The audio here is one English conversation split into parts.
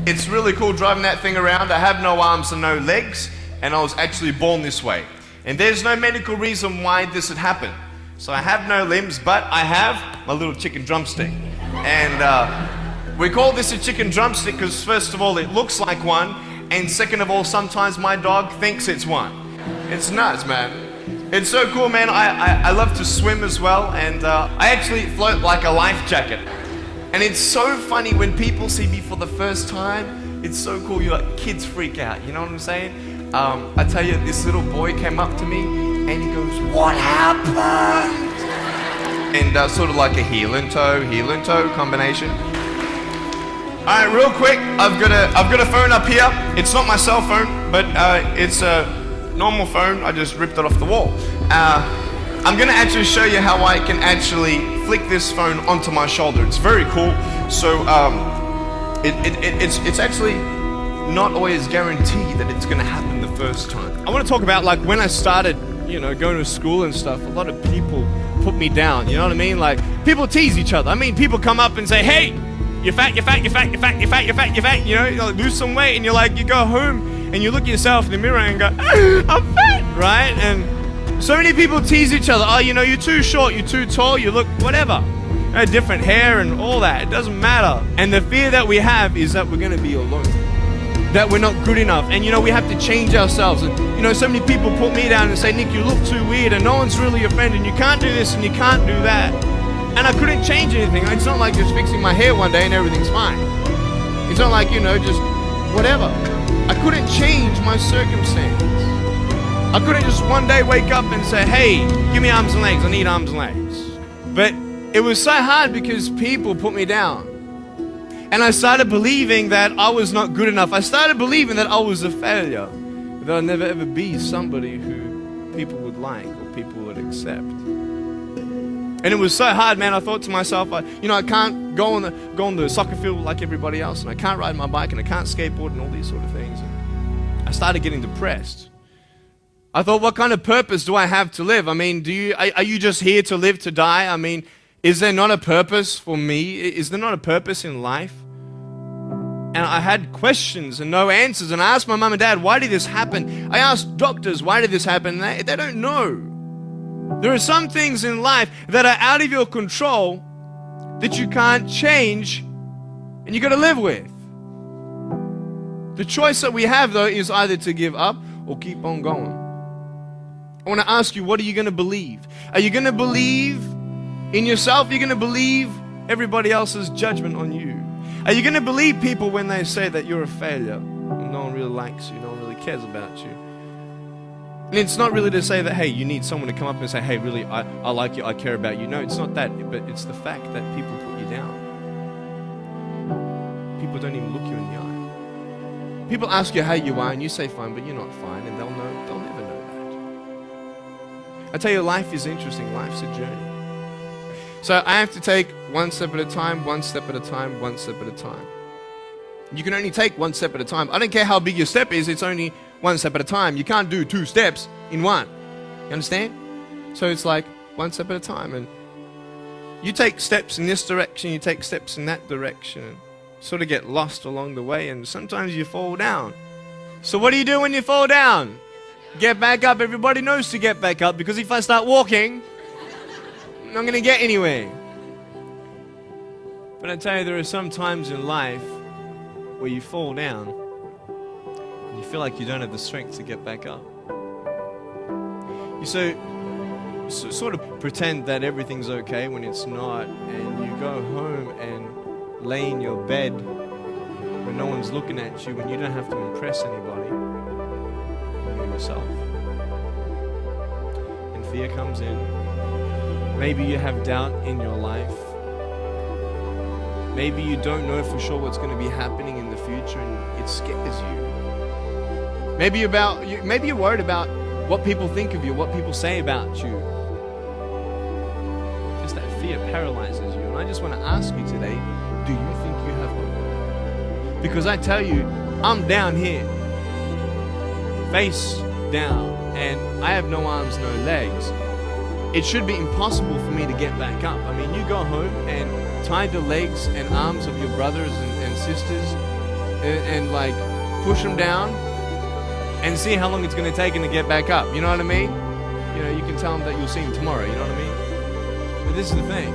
It's really cool driving that thing around. I have no arms and no legs, and I was actually born this way. And there's no medical reason why this had happened. So I have no limbs, but I have my little chicken drumstick. And we call this a chicken drumstick because first of all, it looks like one, and second of all, sometimes my dog thinks it's one. It's nuts, man. It's so cool, man. I love to swim as well, and I actually float like a life jacket. And it's so funny when people see me for the first time. It's so cool. Kids freak out. You know what I'm saying? I tell you, this little boy came up to me and he goes, "What happened?" And sort of like a heel and toe combination. All right, real quick. I've got a phone up here. It's not my cell phone, but it's a normal phone. I just ripped it off the wall. I'm gonna actually show you how I can actually flick this phone onto my shoulder. It's very cool. So it's actually not always guaranteed that it's gonna happen the first time. I want to talk about like when I started, going to school and stuff. A lot of people put me down. You know what I mean? Like people tease each other. I mean, people come up and say, "Hey, you're fat, you're fat, you're fat, you're fat, you're fat, you're fat, you're fat." You like, lose some weight, and you go home and you look at yourself in the mirror and go, "I'm fat," right? And so many people tease each other. "Oh, you're too short, you're too tall, you look whatever." Different hair and all that. It doesn't matter. And the fear that we have is that we're going to be alone. That we're not good enough. And we have to change ourselves. And so many people put me down and say, "Nick, you look too weird and no one's really your friend and you can't do this and you can't do that." And I couldn't change anything. It's not like just fixing my hair one day and everything's fine. It's not like, just whatever. I couldn't change my circumstance. I couldn't just one day wake up and say, "Hey, give me arms and legs. I need arms and legs." But it was so hard because people put me down. And I started believing that I was not good enough. I started believing that I was a failure. That I'd never ever be somebody who people would like or people would accept. And it was so hard, man. I thought to myself, I can't go on the soccer field like everybody else, and I can't ride my bike, and I can't skateboard, and all these sort of things. And I started getting depressed. I thought, what kind of purpose do I have to live? I mean, are you just here to live to die? I mean, is there not a purpose for me? Is there not a purpose in life? And I had questions and no answers. And I asked my mum and dad, "Why did this happen?" I asked doctors, "Why did this happen?" And they don't know. There are some things in life that are out of your control that you can't change and you got to live with. The choice that we have, though, is either to give up or keep on going. I want to ask you, what are you going to believe? Are you going to believe in yourself? Are you going to believe everybody else's judgment on you? Are you going to believe people when they say that you're a failure? No one really likes you. No one really cares about you. And it's not really to say that, hey, you need someone to come up and say, "Hey, really, I like you, I care about you." No, it's not that, but it's the fact that people put you down. People don't even look you in the eye. People ask you how you are and you say fine, but you're not fine, and they'll never know that. I tell you, life is interesting. Life's a journey. So I have to take one step at a time, one step at a time, one step at a time. You can only take one step at a time. I don't care how big your step is, it's only one step at a time. You can't do 2 steps in one. You understand? So it's like one step at a time. And you take steps in this direction, you take steps in that direction. And sort of get lost along the way, and sometimes you fall down. So what do you do when you fall down? Get back up. Everybody knows to get back up, because if I start walking, I'm not going to get anywhere. But I tell you, there are some times in life where you fall down and you feel like you don't have the strength to get back up. You sort of pretend that everything's okay when it's not, and you go home and lay in your bed when no one's looking at you, when you don't have to impress anybody. You're yourself. And fear comes in. Maybe you have doubt in your life. Maybe you don't know for sure what's going to be happening in the future, and it scares you. Maybe you're worried about what people think of you, what people say about you. Just that fear paralyzes you. And I just want to ask you today, do you think you have hope? Because I tell you, I'm down here, face down, and I have no arms, no legs. It should be impossible for me to get back up. I mean, you go home and tie the legs and arms of your brothers and sisters and like push them down and see how long it's going to take them to get back up. You know what I mean? You know, you can tell them that you'll see them tomorrow. You know what I mean? But this is the thing.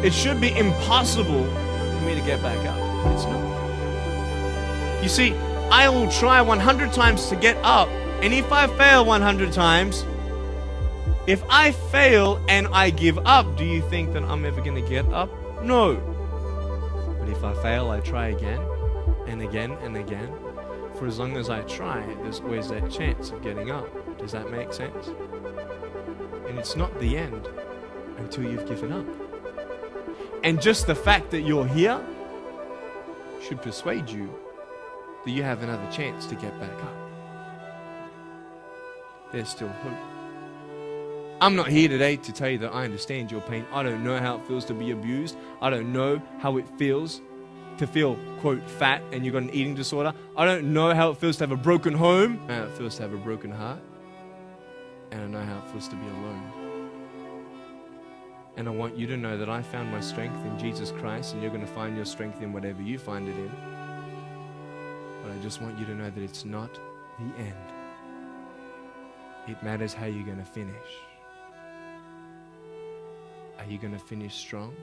It should be impossible for me to get back up. It's not. You see, I will try 100 times to get up, and if I fail 100 times, if I fail and I give up, do you think that I'm ever going to get up? No. But if I fail, I try again and again and again. For as long as I try, there's always that chance of getting up. Does that make sense? And it's not the end until you've given up. And just the fact that you're here should persuade you that you have another chance to get back up. There's still hope. I'm not here today to tell you that I understand your pain. I don't know how it feels to be abused. I don't know how it feels to feel, quote, fat and you've got an eating disorder. I don't know how it feels to have a broken home, how it feels to have a broken heart. And I know how it feels to be alone. And I want you to know that I found my strength in Jesus Christ, and you're going to find your strength in whatever you find it in. But I just want you to know that it's not the end. It matters how you're going to finish. Are you going to finish strong?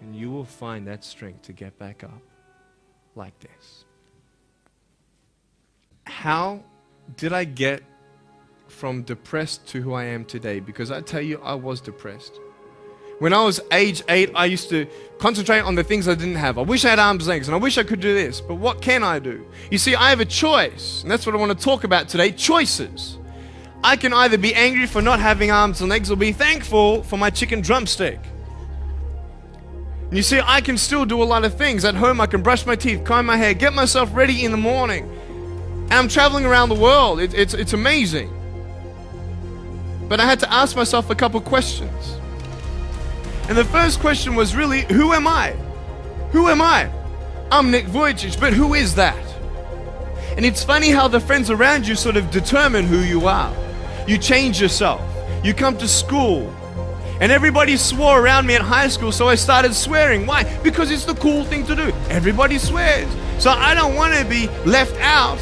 And you will find that strength to get back up like this. How did I get from depressed to who I am today? Because I tell you, I was depressed. When I was age 8, I used to concentrate on the things I didn't have. I wish I had arms and legs, and I wish I could do this, but what can I do? You see, I have a choice, and that's what I want to talk about today, choices. I can either be angry for not having arms and legs or be thankful for my chicken drumstick. And you see, I can still do a lot of things. At home, I can brush my teeth, comb my hair, get myself ready in the morning. And I'm traveling around the world. It's amazing. But I had to ask myself a couple questions. And the first question was really, who am I? Who am I? I'm Nick Vujicic, but who is that? And it's funny how the friends around you sort of determine who you are. You change yourself. You come to school. And everybody swore around me at high school, so I started swearing. Why? Because it's the cool thing to do. Everybody swears. So I don't want to be left out.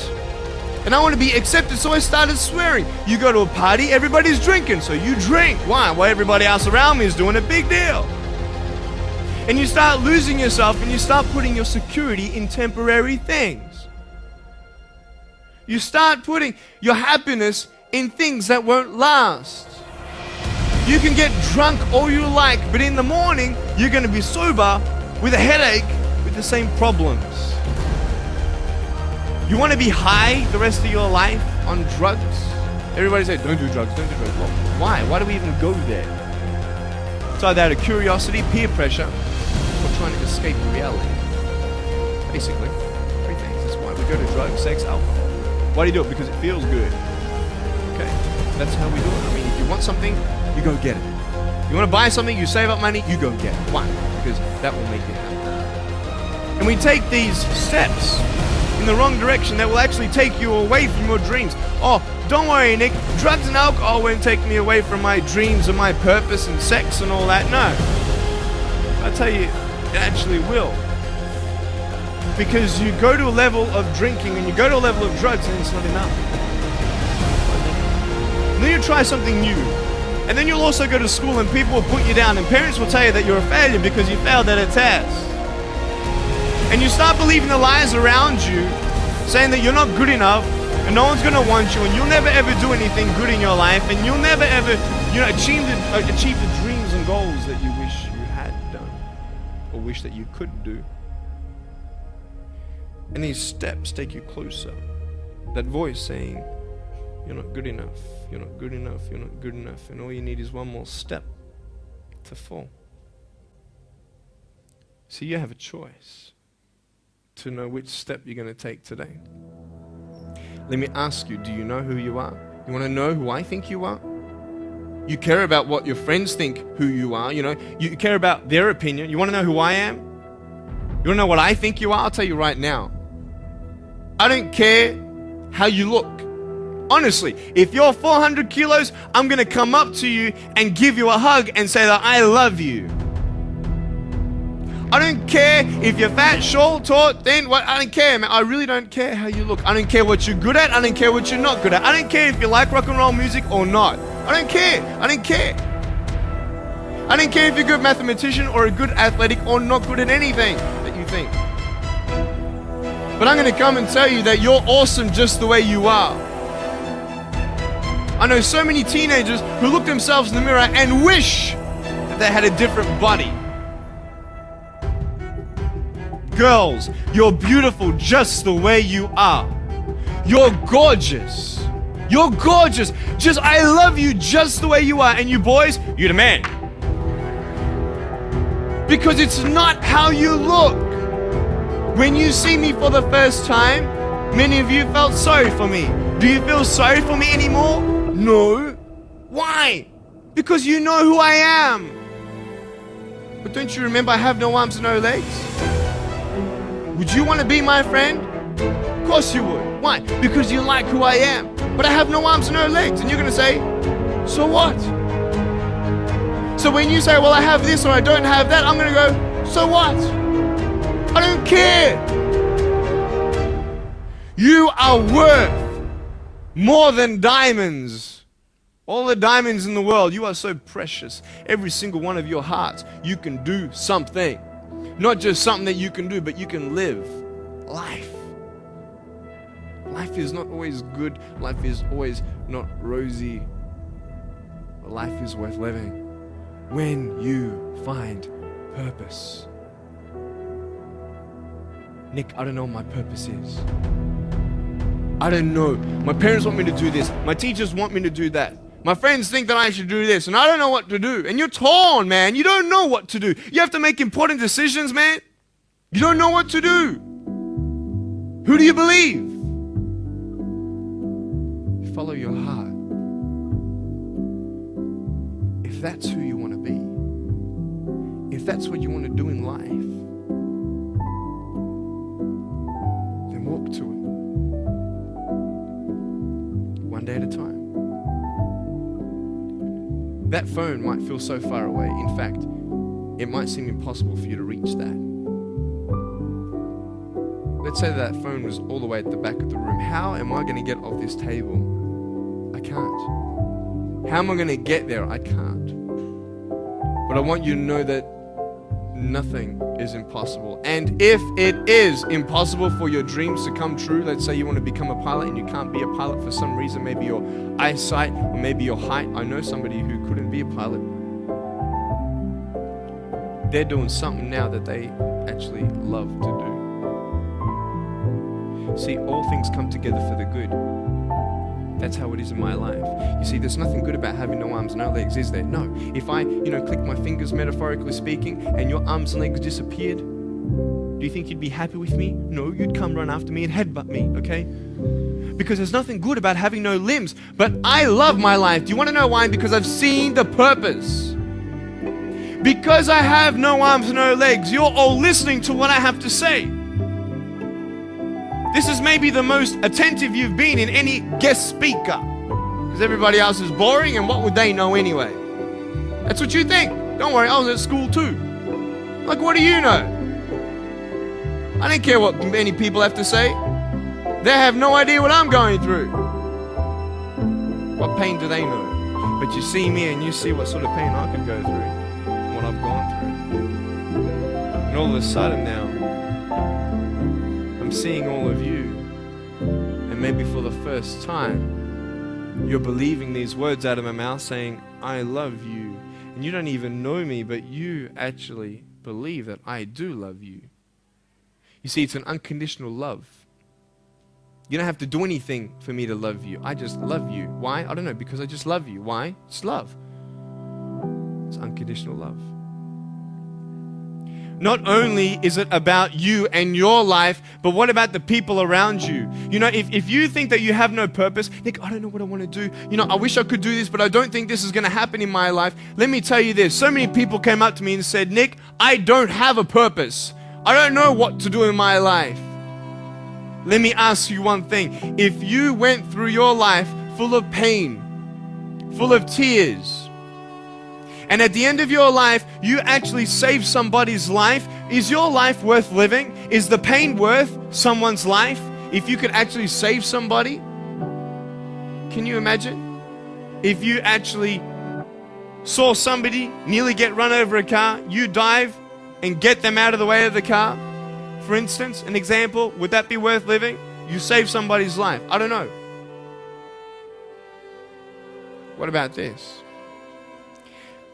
And I want to be accepted, so I started swearing. You go to a party, everybody's drinking, so you drink. Why? Well, everybody else around me is doing a big deal. And you start losing yourself, and you start putting your security in temporary things. You start putting your happiness in things that won't last. You can get drunk all you like, but in the morning, you're going to be sober with a headache with the same problems. You want to be high the rest of your life on drugs? Everybody says, don't do drugs, don't do drugs. Well, why? Why do we even go there? It's either out of curiosity, peer pressure, or trying to escape reality. Basically, three things. That's why we go to drugs, sex, alcohol. Why do you do it? Because it feels good. Okay, that's how we do it. I mean, if you want something, you go get it. You want to buy something, you save up money, you go get it. Why? Because that will make you happy. And we take these steps in the wrong direction that will actually take you away from your dreams. Oh, don't worry, Nick, drugs and alcohol won't take me away from my dreams and my purpose and sex and all that. No. I tell you, it actually will. Because you go to a level of drinking and you go to a level of drugs and it's not enough. And then you try something new. And then you'll also go to school and people will put you down and parents will tell you that you're a failure because you failed at a test. And you start believing the lies around you, saying that you're not good enough, and no one's gonna want you, and you'll never ever do anything good in your life, and you'll never ever, achieve the dreams and goals that you wish you had done, or wish that you could do. And these steps take you closer. That voice saying, you're not good enough, you're not good enough, you're not good enough, and all you need is one more step to fall. So you have a choice to know which step you're going to take today. Let me ask you, do you know who you are? You want to know who I think you are? You care about what your friends think who you are. You care about their opinion. You want to know who I am? You want to know what I think you are? I'll tell you right now. I don't care how you look. Honestly, if you're 400 kilos, I'm going to come up to you and give you a hug and say that I love you. I don't care if you're fat, short, tall, thin, what, I don't care, man. I really don't care how you look. I don't care what you're good at. I don't care what you're not good at. I don't care if you like rock and roll music or not. I don't care. I don't care. I don't care if you're a good mathematician or a good athletic or not good at anything that you think. But I'm going to come and tell you that you're awesome just the way you are. I know so many teenagers who look themselves in the mirror and wish that they had a different body. Girls, you're beautiful just the way you are. You're gorgeous. You're gorgeous. I love you just the way you are. And you boys, you're the man. Because it's not how you look. When you see me for the first time, many of you felt sorry for me. Do you feel sorry for me anymore? No. Why? Because you know who I am. But don't you remember I have no arms and no legs? Would you want to be my friend? Of course you would. Why? Because you like who I am. But I have no arms and no legs. And you're going to say, so what? So when you say, well, I have this or I don't have that, I'm going to go, so what? I don't care. You are worth more than diamonds. All the diamonds in the world, you are so precious. Every single one of your hearts, you can do something. Not just something that you can do, but you can live life. Life is not always good. Life is always not rosy. But life is worth living when you find purpose. Nick, I don't know what my purpose is. I don't know. My parents want me to do this. My teachers want me to do that. My friends think that I should do this, and I don't know what to do. And you're torn, man. You don't know what to do. You have to make important decisions, man. You don't know what to do. Who do you believe? You follow your heart. If that's who you want to be, if that's what you want to do in life, then walk to it. One day at a time. That phone might feel so far away. In fact, it might seem impossible for you to reach that. Let's say that phone was all the way at the back of the room. How am I going to get off this table? I can't. How am I going to get there? I can't. But I want you to know that nothing is impossible. And if it is impossible for your dreams to come true, let's say you want to become a pilot and you can't be a pilot for some reason, maybe your eyesight or maybe your height. I know somebody who couldn't be a pilot. They're doing something now that they actually love to do. See, all things come together for the good. That's how it is in my life. You see, there's nothing good about having no arms, no legs, is there? No. If I, click my fingers, metaphorically speaking, and your arms and legs disappeared, do you think you'd be happy with me? No, you'd come run after me and headbutt me, okay? Because there's nothing good about having no limbs. But I love my life. Do you want to know why? Because I've seen the purpose. Because I have no arms and no legs, you're all listening to what I have to say. This is maybe the most attentive you've been in any guest speaker. Because everybody else is boring, and what would they know anyway? That's what you think. Don't worry, I was at school too. Like, what do you know? I don't care what many people have to say. They have no idea what I'm going through. What pain do they know? But you see me and you see what sort of pain I could go through, what I've gone through. And all of a sudden now, I'm seeing all of you, and maybe for the first time, you're believing these words out of my mouth saying, I love you. And you don't even know me, but you actually believe that I do love you. You see, it's an unconditional love. You don't have to do anything for me to love you. I just love you. Why? I don't know, because I just love you. Why? It's love. It's unconditional love. Not only is it about you and your life, but what about the people around you? If you think that you have no purpose, Nick, I don't know what I want to do. I wish I could do this, but I don't think this is going to happen in my life. Let me tell you this. So many people came up to me and said, Nick, I don't have a purpose. I don't know what to do in my life. Let me ask you one thing. If you went through your life full of pain, full of tears, and at the end of your life, you actually saved somebody's life, Is your life worth living? Is the pain worth someone's life? If you could actually save somebody? Can you imagine? If you actually saw somebody nearly get run over a car, you dive and get them out of the way of the car, for instance, an example, would that be worth living? You save somebody's life. I don't know. What about this?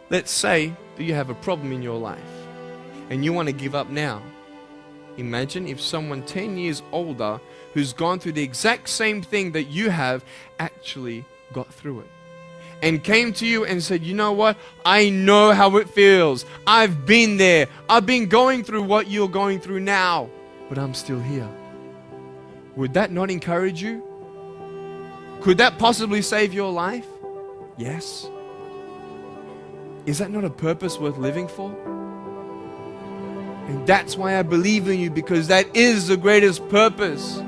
Let's say that you have a problem in your life and you want to give up now. Imagine if someone 10 years older who's gone through the exact same thing that you have actually got through it and came to you and said, you know what? I know how it feels. I've been there. I've been going through what you're going through now, but I'm still here. Would that not encourage you? Could that possibly save your life? Yes. Is that not a purpose worth living for? And that's why I believe in you, because that is the greatest purpose.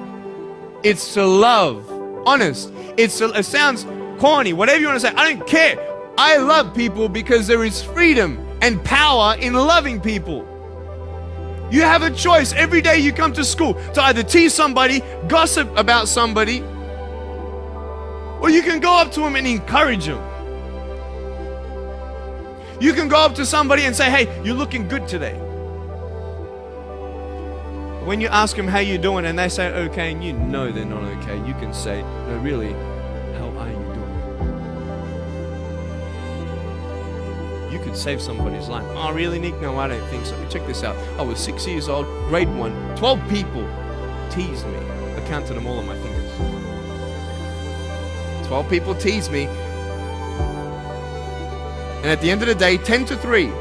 It's to love. Honest. It sounds corny, whatever you want to say. I don't care. I love people because there is freedom and power in loving people. You have a choice every day you come to school to either tease somebody, gossip about somebody, or you can go up to them and encourage them. You can go up to somebody and say, hey, you're looking good today. When you ask them how you're doing and they say okay and you know they're not okay, you can say, no, really, how are you doing? You could save somebody's life. Oh, really, Nick? No, I don't think so. Check this out. I was 6 years old, grade 1, 12 people teased me. I counted them all on my fingers. 12 people teased me. And at the end of the day, 10 to 3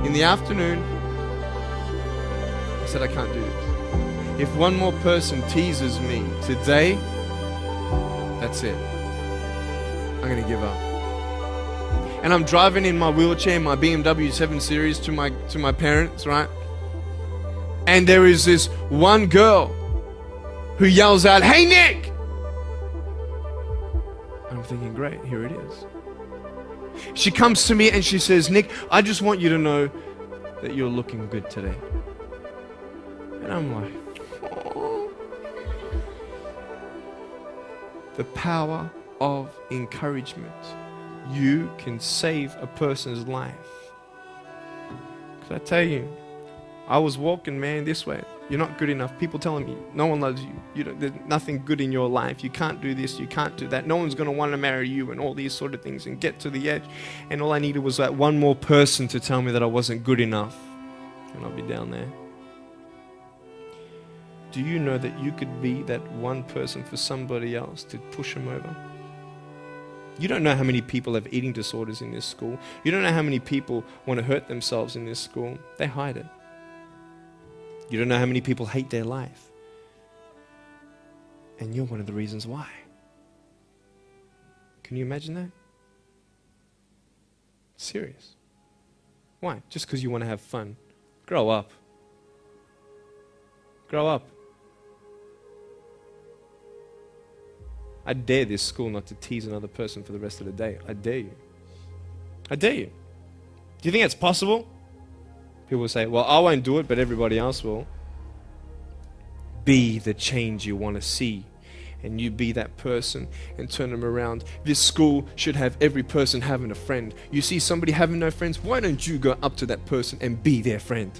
in the afternoon, I said, I can't do this. If one more person teases me today, that's it. I'm going to give up. And I'm driving in my wheelchair, my BMW 7 Series to my parents, right? And there is this one girl who yells out, hey, Nick! And I'm thinking, great, here it is. She comes to me and she says, Nick, I just want you to know that you're looking good today. And I'm like, oh. The power of encouragement. You can save a person's life. Because I tell you, I was walking, man, this way. You're not good enough. People telling me, no one loves you. There's nothing good in your life. You can't do this, you can't do that. No one's going to want to marry you and all these sort of things, and get to the edge. And all I needed was that one more person to tell me that I wasn't good enough. And I'll be down there. Do you know that you could be that one person for somebody else to push them over? You don't know how many people have eating disorders in this school. You don't know how many people want to hurt themselves in this school. They hide it. You don't know how many people hate their life. And you're one of the reasons why. Can you imagine that? Serious. Why? Just because you want to have fun. Grow up. Grow up. I dare this school not to tease another person for the rest of the day. I dare you. I dare you. Do you think it's possible? People will say, well, I won't do it, but everybody else will. Be the change you want to see. And you be that person and turn them around. This school should have every person having a friend. You see somebody having no friends, why don't you go up to that person and be their friend?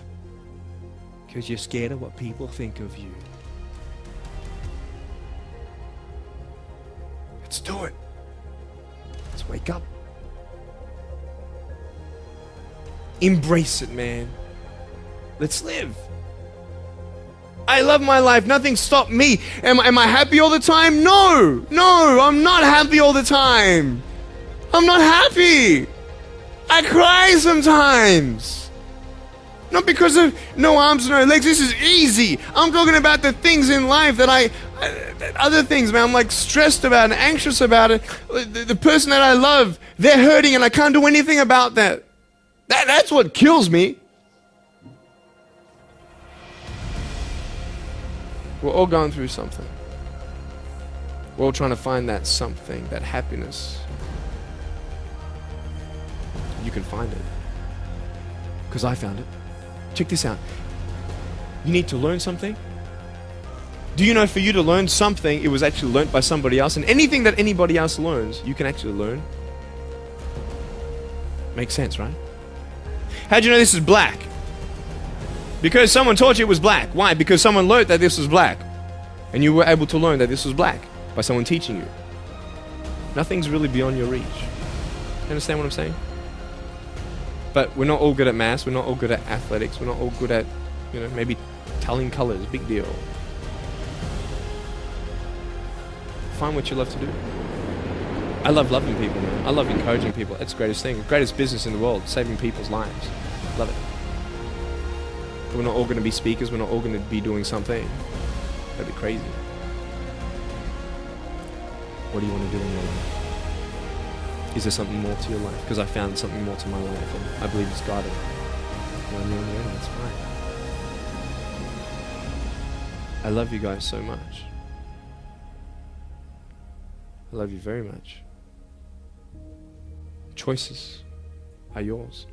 Because you're scared of what people think of you. Let's do it. Let's wake up. Embrace it, man. Let's live. I love my life. Nothing stopped me. Am I happy all the time? No, I'm not happy all the time. I'm not happy. I cry sometimes. Not because of no arms, no legs. This is easy. I'm talking about the things in life that other things, man. I'm like stressed about and anxious about it. The person that I love, they're hurting and I can't do anything about that. That's what kills me. We're all going through something. We're all trying to find that something, that happiness. You can find it. Because I found it. Check this out. You need to learn something. Do you know for you to learn something, it was actually learnt by somebody else? And anything that anybody else learns, you can actually learn. Makes sense, right? How'd you know this is black? Because someone taught you it was black. Why? Because someone learned that this was black. And you were able to learn that this was black by someone teaching you. Nothing's really beyond your reach. You understand what I'm saying? But we're not all good at maths. We're not all good at athletics. We're not all good at, maybe telling colors. Big deal. Find what you love to do. I love loving people, man. I love encouraging people. That's the greatest thing. Greatest business in the world. Saving people's lives. Love it. But we're not all going to be speakers. We're not all going to be doing something. That'd be crazy. What do you want to do in your life? Is there something more to your life? Because I found something more to my life, and I believe it's God. That's fine. I love you guys so much. I love you very much. Choices are yours.